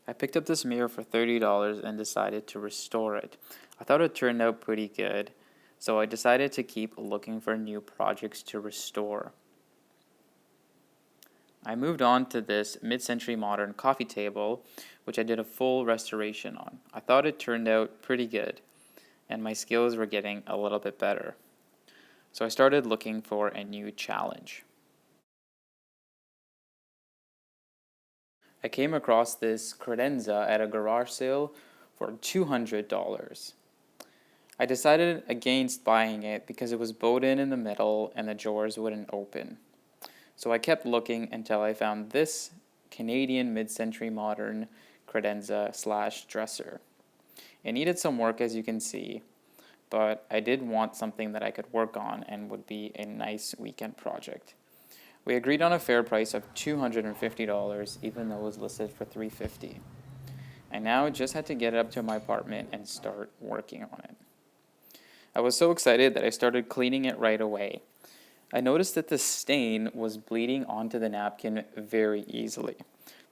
I picked up this mirror for $30 and decided to restore it. I thought it turned out pretty good, so I decided to keep looking for new projects to restore. I moved on to this mid-century modern coffee table, which I did a full restoration on. I thought it turned out pretty good, and my skills were getting a little bit better. So I started looking for a new challenge. I came across this credenza at a garage sale for $200. I decided against buying it because it was bowed in the middle and the drawers wouldn't open. So I kept looking until I found this Canadian mid-century modern credenza / dresser. It needed some work, as you can see, but I did want something that I could work on and would be a nice weekend project. We agreed on a fair price of $250, even though it was listed for $350. I now just had to get it up to my apartment and start working on it. I was so excited that I started cleaning it right away. I noticed that the stain was bleeding onto the napkin very easily.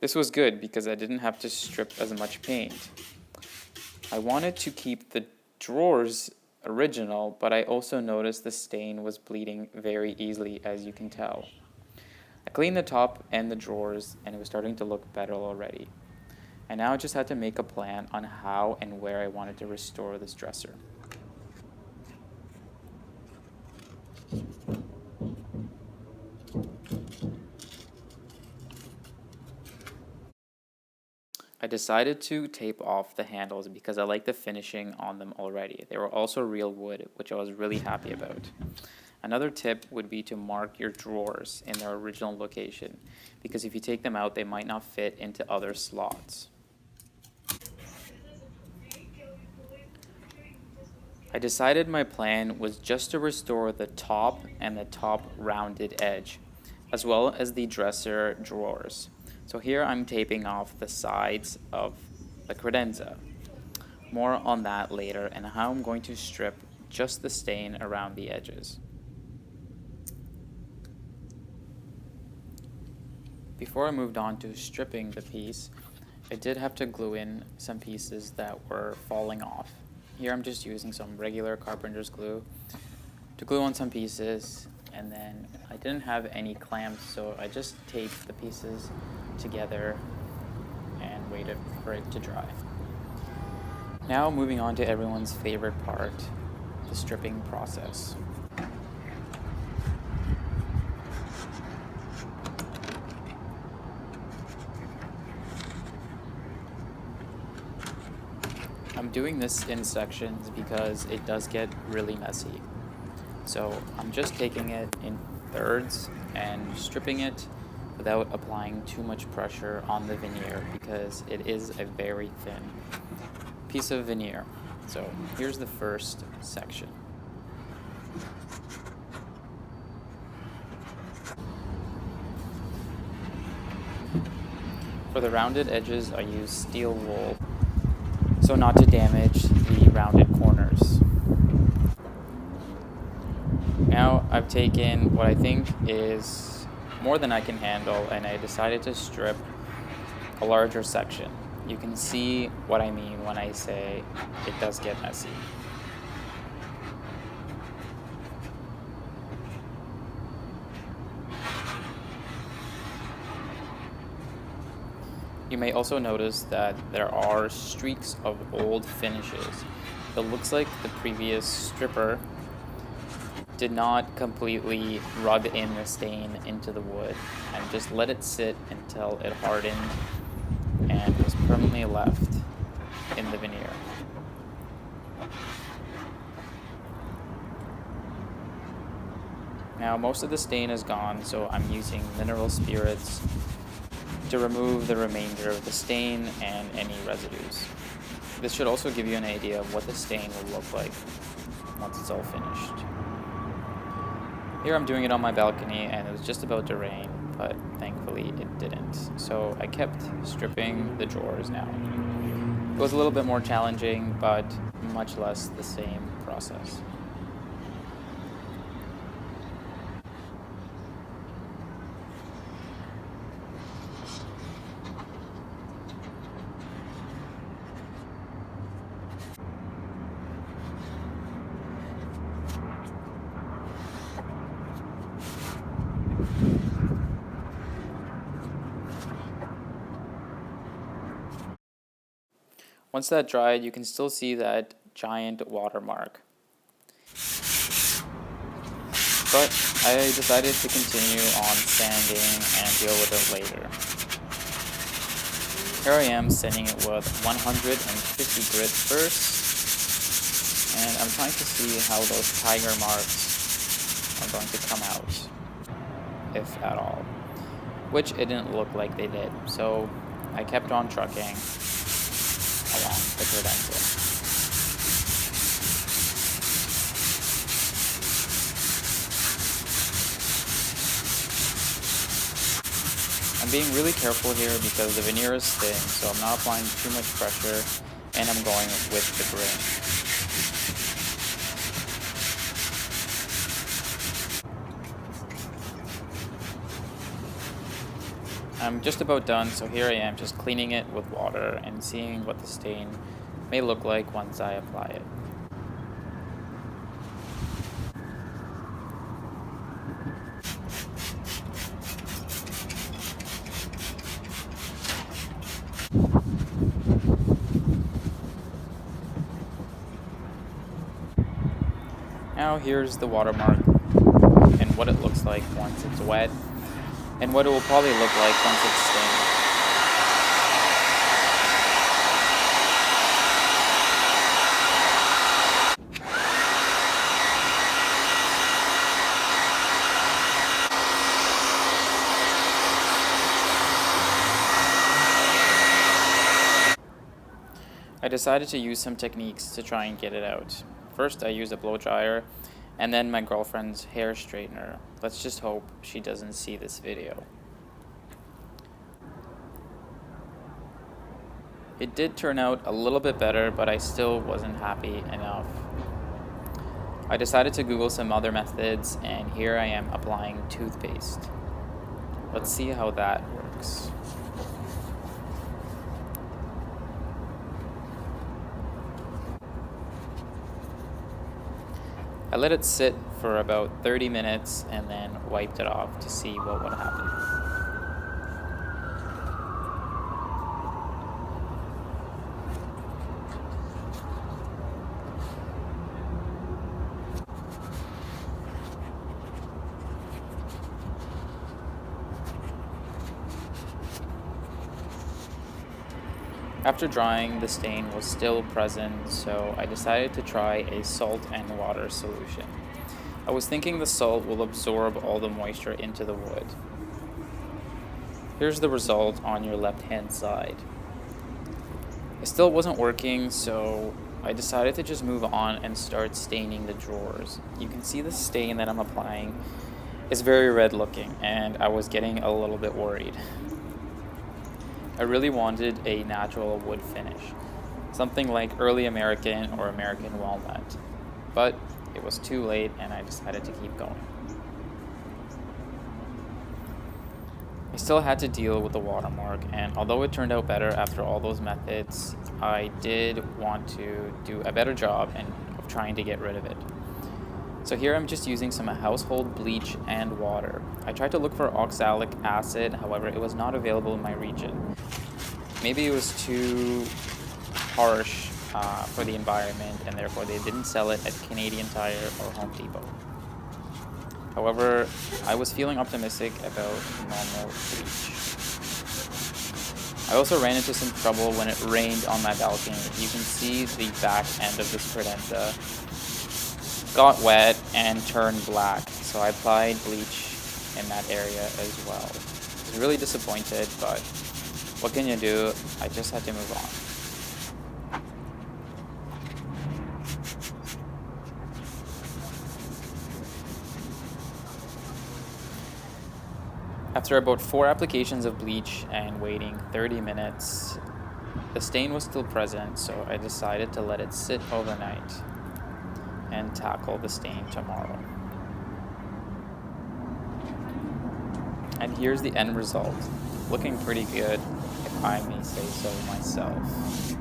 This was good because I didn't have to strip as much paint. I wanted to keep the drawers original, but I also noticed the stain was bleeding very easily, as you can tell. I cleaned the top and the drawers, and it was starting to look better already. I now just had to make a plan on how and where I wanted to restore this dresser. I decided to tape off the handles because I like the finishing on them already. They were also real wood, which I was really happy about. Another tip would be to mark your drawers in their original location, because if you take them out, they might not fit into other slots. I decided my plan was just to restore the top and the top rounded edge, as well as the dresser drawers. So here I'm taping off the sides of the credenza. More on that later and how I'm going to strip just the stain around the edges. Before I moved on to stripping the piece, I did have to glue in some pieces that were falling off. Here I'm just using some regular carpenter's glue to glue on some pieces, and then I didn't have any clamps, so I just taped the pieces together and waited for it to dry. Now moving on to everyone's favorite part, the stripping process. I'm doing this in sections because it does get really messy. So I'm just taking it in thirds and stripping it without applying too much pressure on the veneer because it is a very thin piece of veneer. So here's the first section. For the rounded edges, I use steel wool so not to damage the rounded corners. Now I've taken what I think is more than I can handle, and I decided to strip a larger section. You can see what I mean when I say it does get messy. You may also notice that there are streaks of old finishes. It looks like the previous stripper did not completely rub in the stain into the wood and just let it sit until it hardened and was permanently left in the veneer. Now most of the stain is gone, so I'm using mineral spirits to remove the remainder of the stain and any residues. This should also give you an idea of what the stain will look like once it's all finished. Here I'm doing it on my balcony, and it was just about to rain, but thankfully it didn't. So I kept stripping the drawers now. It was a little bit more challenging, but much less the same process. Once that dried, you can still see that giant watermark. But I decided to continue on sanding and deal with it later. Here I am sanding it with 150 grit first, and I'm trying to see how those tiger marks are going to come out, if at all, which it didn't look like they did, so I kept on trucking along the credenza. I'm being really careful here because the veneer is thin, so I'm not applying too much pressure, and I'm going with the grain. I'm just about done, so here I am just cleaning it with water and seeing what the stain may look like once I apply it. Now here's the watermark and what it looks like once it's wet, and what it will probably look like once it's stained. I decided to use some techniques to try and get it out. First, I used a blow dryer, and then my girlfriend's hair straightener. Let's just hope she doesn't see this video. It did turn out a little bit better, but I still wasn't happy enough. I decided to Google some other methods, and here I am applying toothpaste. Let's see how that works. I let it sit for about 30 minutes and then wiped it off to see what would happen. After drying, the stain was still present, so I decided to try a salt and water solution. I was thinking the salt will absorb all the moisture into the wood. Here's the result on your left-hand side. It still wasn't working, so I decided to just move on and start staining the drawers. You can see the stain that I'm applying is very red looking, and I was getting a little bit worried. I really wanted a natural wood finish, something like early American or American walnut, but it was too late and I decided to keep going. I still had to deal with the watermark, and although it turned out better after all those methods, I did want to do a better job of trying to get rid of it. So here I'm just using some household bleach and water. I tried to look for oxalic acid, however it was not available in my region. Maybe it was too harsh for the environment, and therefore they didn't sell it at Canadian Tire or Home Depot. However, I was feeling optimistic about normal bleach. I also ran into some trouble when it rained on my balcony. You can see the back end of this credenza got wet and turned black, so I applied bleach in that area as well. I was really disappointed, but what can you do? I just had to move on. After about 4 applications of bleach and waiting 30 minutes, the stain was still present, so I decided to let it sit overnight and tackle the stain tomorrow. And here's the end result. Looking pretty good, if I may say so myself.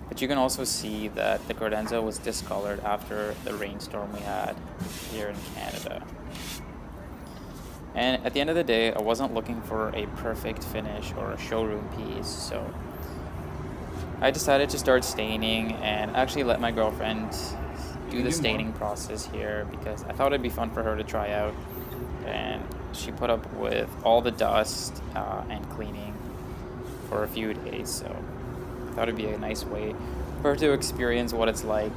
But you can also see that the credenza was discolored after the rainstorm we had here in Canada. And at the end of the day, I wasn't looking for a perfect finish or a showroom piece, so I decided to start staining and actually let my girlfriend do the staining process here because I thought it'd be fun for her to try out. And she put up with all the dust and cleaning for a few days, so I thought it'd be a nice way for her to experience what it's like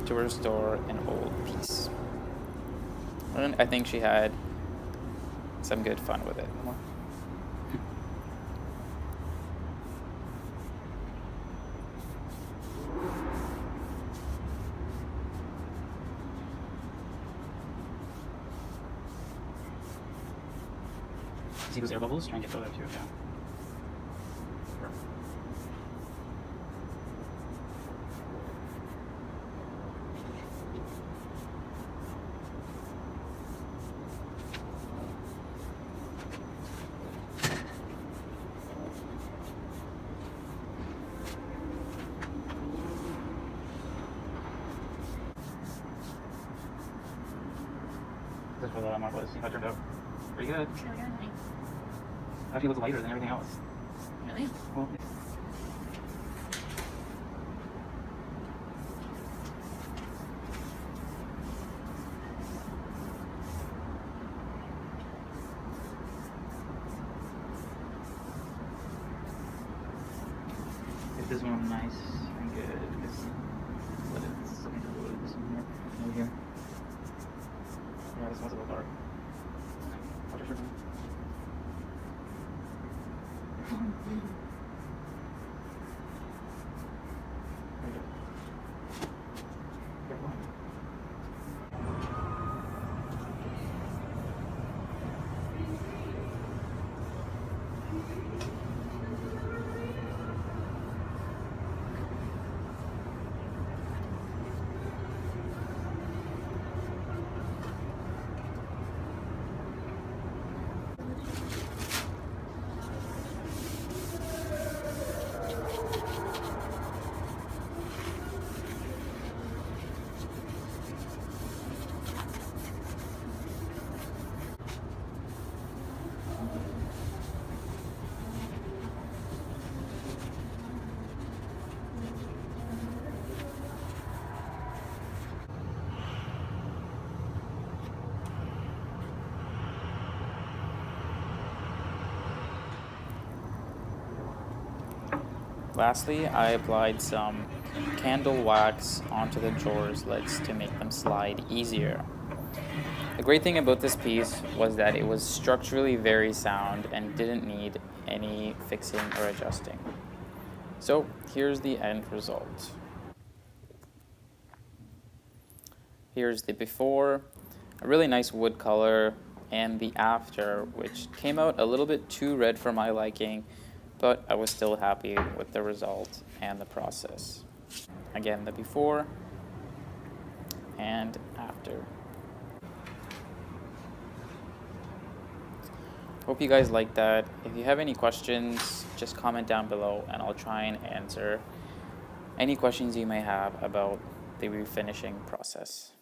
to restore an old piece. And I think she had some good fun with it. See those air bubbles? Try and get those out too. Yeah. This is for the marble. See how it turned out. Pretty good. Really good, honey. Actually looks lighter than everything else. Really? Well, get this one nice and good. Just let it soak into the wood. This one here. Over here. Yeah, this one's a little dark. Watch your shirt. There you go. Careful. Lastly, I applied some candle wax onto the drawers lids to make them slide easier. The great thing about this piece was that it was structurally very sound and didn't need any fixing or adjusting. So here's the end result. Here's the before, a really nice wood color, and the after, which came out a little bit too red for my liking, but I was still happy with the result and the process. Again, the before and after. Hope you guys liked that. If you have any questions, just comment down below and I'll try and answer any questions you may have about the refinishing process.